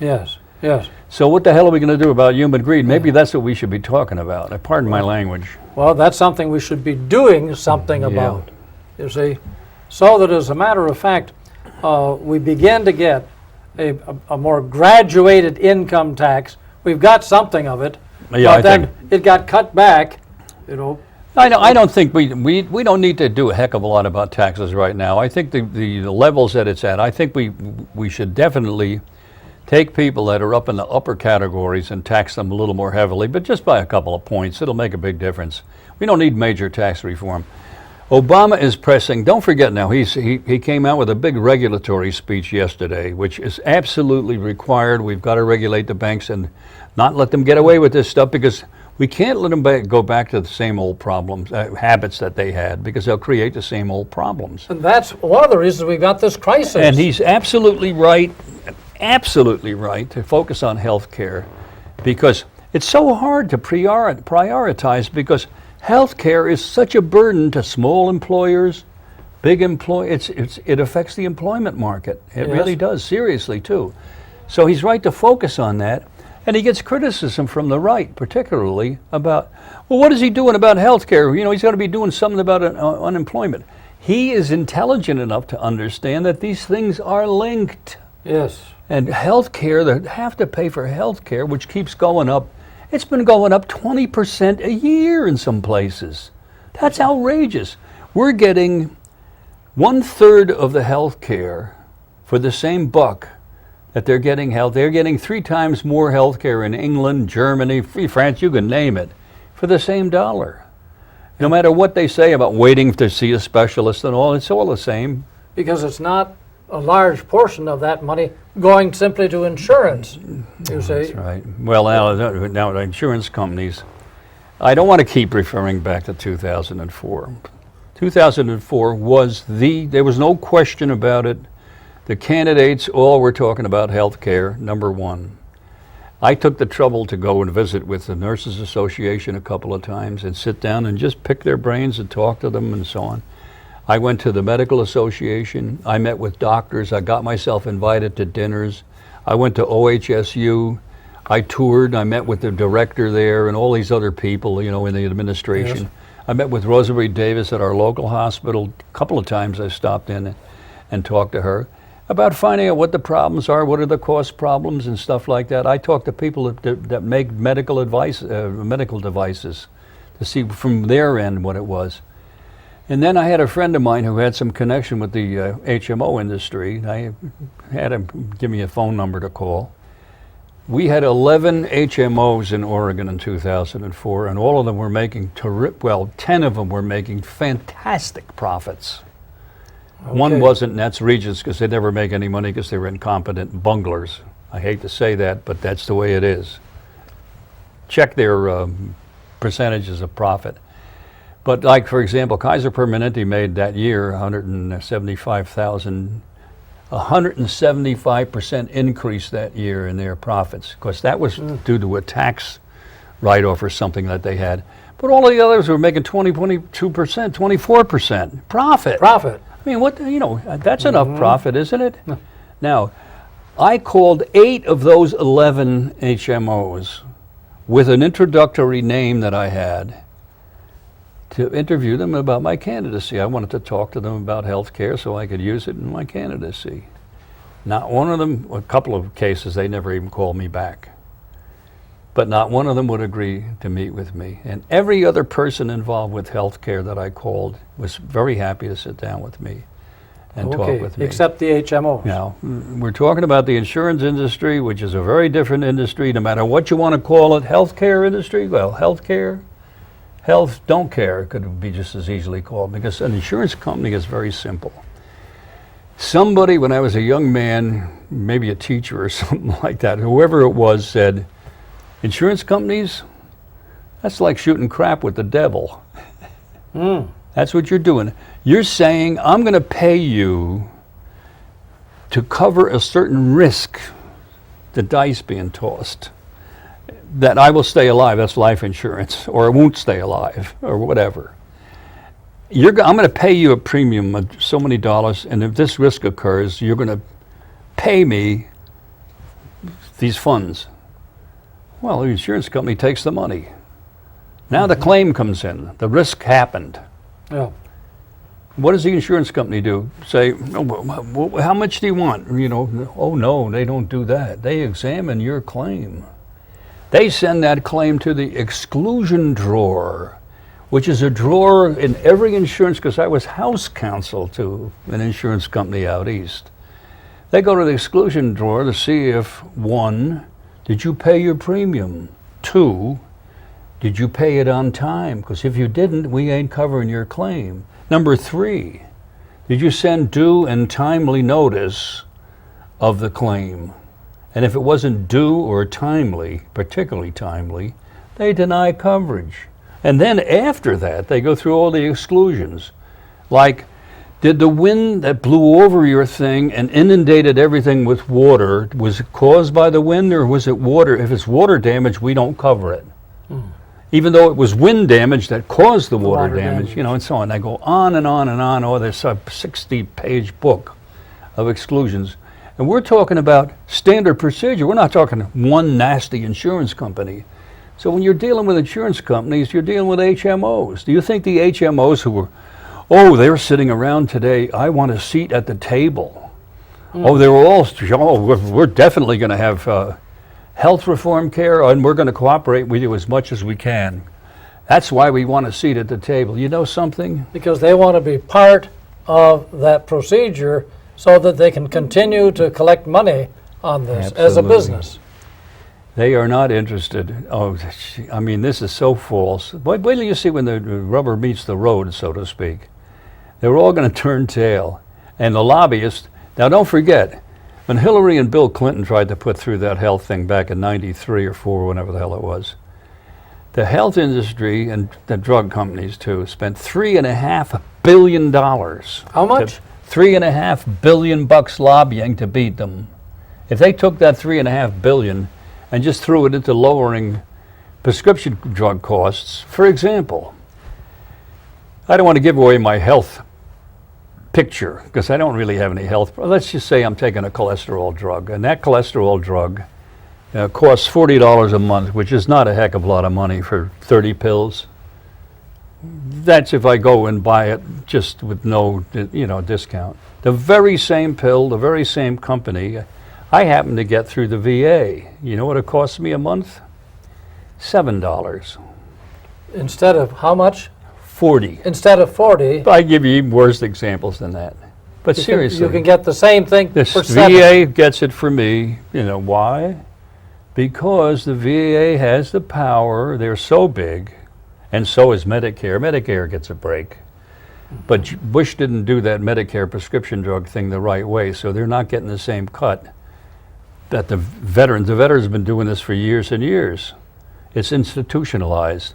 Yes, yes. So what the hell are we going to do about human greed? Maybe that's what we should be talking about. Pardon my language. Well, that's something we should be doing something about, you see. So that, as a matter of fact, we begin to get a more graduated income tax. We've got something of it, but then it got cut back, you know. I don't think we don't need to do a heck of a lot about taxes right now. I think the levels that it's at, I think we should definitely take people that are up in the upper categories and tax them a little more heavily, but just by a couple of points. It'll make a big difference. We don't need major tax reform. Obama is pressing, don't forget now, he came out with a big regulatory speech yesterday, which is absolutely required. We've got to regulate the banks and not let them get away with this stuff, because we can't let them go back to the same old problems, habits that they had, because they'll create the same old problems. And that's one of the reasons we got this crisis. And he's absolutely right to focus on health care, because it's so hard to prioritize, because health care is such a burden to small employers, big employers. It affects the employment market. It really does, seriously too. So he's right to focus on that. And he gets criticism from the right, particularly about, well, what is he doing about health care? You know, he's got to be doing something about unemployment. He is intelligent enough to understand that these things are linked. Yes. And health care, they have to pay for health care, which keeps going up. It's been going up 20% a year in some places. That's outrageous. We're getting 1/3 of the health care for the same buck that they're getting health. They're getting 3 times more health care in England, Germany, France, you can name it, for the same dollar. No matter what they say about waiting to see a specialist and all, it's all the same. Because it's not a large portion of that money going simply to insurance, you see. That's right. Well, now the insurance companies, I don't want to keep referring back to 2004. 2004 was there was no question about it. The candidates all were talking about health care, number one. I took the trouble to go and visit with the Nurses Association a couple of times and sit down and just pick their brains and talk to them and so on. I went to the Medical Association. I met with doctors. I got myself invited to dinners. I went to OHSU. I toured. I met with the director there and all these other people, you know, in the administration. Yes. I met with Rosemary Davis at our local hospital. A couple of times I stopped in and talked to her about finding out what the problems are, what are the cost problems and stuff like that. I talked to people that make medical devices to see from their end what it was. And then I had a friend of mine who had some connection with the HMO industry. I had him give me a phone number to call. We had 11 HMOs in Oregon in 2004, and all of them were making 10 of them were making fantastic profits. Okay. One wasn't, and that's Regents, because they never make any money because they were incompetent bunglers. I hate to say that, but that's the way it is. Check their percentages of profit. But like, for example, Kaiser Permanente made that year $175,000, 175% increase that year in their profits. Of course, that was due to a tax write-off or something that they had. But all of the others were making 20, 22%, 24% profit. Profit. I mean, what, you know, that's enough profit, isn't it? Now, I called 8 of those 11 HMOs with an introductory name that I had to interview them about my candidacy. I wanted to talk to them about health care so I could use it in my candidacy. Not one of them, a couple of cases, they never even called me back. But not one of them would agree to meet with me. And every other person involved with health care that I called was very happy to sit down with me and talk with me. Except the HMOs. Now, we're talking about the insurance industry, which is a very different industry, no matter what you want to call it. Healthcare industry, well, healthcare, health, don't care, could be just as easily called, because an insurance company is very simple. Somebody, when I was a young man, maybe a teacher or something like that, whoever it was, said, insurance companies, that's like shooting crap with the devil. That's what you're doing. You're saying, I'm going to pay you to cover a certain risk, the dice being tossed, that I will stay alive. That's life insurance, or I won't stay alive, or whatever. I'm going to pay you a premium of so many dollars, and if this risk occurs, you're going to pay me these funds. Well, the insurance company takes the money. Now the claim comes in. The risk happened. Yeah. What does the insurance company do? Say, how much do you want? You know, oh no, they don't do that. They examine your claim. They send that claim to the exclusion drawer, which is a drawer in every insurance, because I was house counsel to an insurance company out east. They go to the exclusion drawer to see if, 1, did you pay your premium? 2, did you pay it on time? Because if you didn't, we ain't covering your claim. Number 3, did you send due and timely notice of the claim? And if it wasn't due or timely, particularly timely, they deny coverage. And then after that, they go through all the exclusions. Like, did the wind that blew over your thing and inundated everything with water, was it caused by the wind or was it water? If it's water damage, we don't cover it. Even though it was wind damage that caused the water damage, you know, and so on. I go on and on and on. Oh, there's a 60-page book of exclusions. And we're talking about standard procedure. We're not talking one nasty insurance company. So when you're dealing with insurance companies, you're dealing with HMOs. Do you think the HMOs who were, oh, they're sitting around today, I want a seat at the table. Oh, they were all, oh, we're definitely going to have health reform care, and we're going to cooperate with you as much as we can. That's why we want a seat at the table. You know something? Because they want to be part of that procedure so that they can continue to collect money on this as a Absolutely. business. They are not interested. Oh, I mean, this is so false. Wait till you see when the rubber meets the road, so to speak. They're all going to turn tail. And the lobbyists, now don't forget, when Hillary and Bill Clinton tried to put through that health thing back in 93 or 4, whenever the hell it was, the health industry and the drug companies too spent $3.5 billion. How much? $3.5 billion lobbying to beat them. If they took that $3.5 billion and just threw it into lowering prescription drug costs, for example, I don't want to give away my health picture because I don't really have any health. Let's just say I'm taking a cholesterol drug, and that cholesterol drug costs $40 a month, which is not a heck of a lot of money for 30 pills. That's if I go and buy it just with no, discount. The very same pill, the very same company, I happen to get through the VA. You know what it costs me a month? $7. Instead of how much? 40. Instead of 40, I give you even worse examples than that. But seriously, you can get the same thing this for 7. VA gets it for me. You know why? Because the VA has the power. They're so big, and so is Medicare. Medicare gets a break. But Bush didn't do that Medicare prescription drug thing the right way, so they're not getting the same cut that the veterans have been doing this for years and years. It's institutionalized.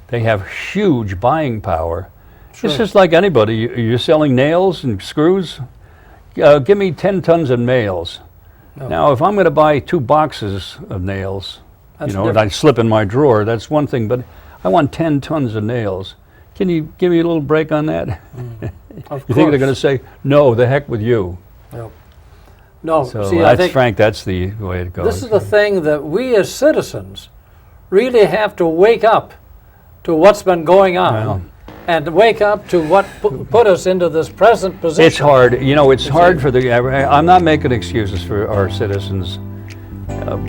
They have huge buying power. Sure. It's just like anybody. You're selling nails and screws. Give me 10 tons of nails. No. Now, if I'm going to buy 2 boxes of nails, That's and I slip in my drawer, that's one thing. But I want 10 tons of nails. Can you give me a little break on that? Of You think they're course. going to say, no, the heck with you? No, So see, I that's think Frank, that's the way it goes. this is the thing that we as citizens really have to wake up to what's been going on Well, and wake up to what put us into this present position. it's hard. It's hard for the. I'm not making excuses for our citizens.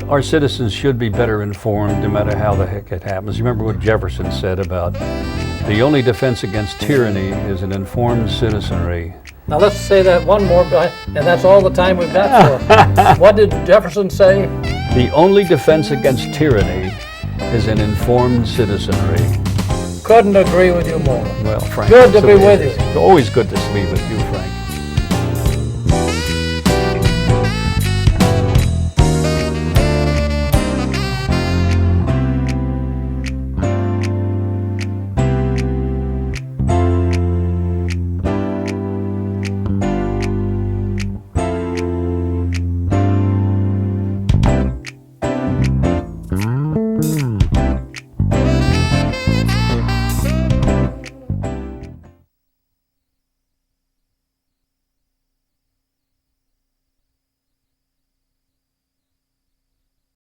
Our citizens should be better informed, no matter how the heck it happens. You remember what Jefferson said about the only defense against tyranny is an informed citizenry. Now let's say that one more, and that's all the time we've got for. What did Jefferson say? The only defense against tyranny is an informed citizenry. Couldn't agree with you more. Well, Frank. Good to so be it with is. you. Always good to be with you, Frank.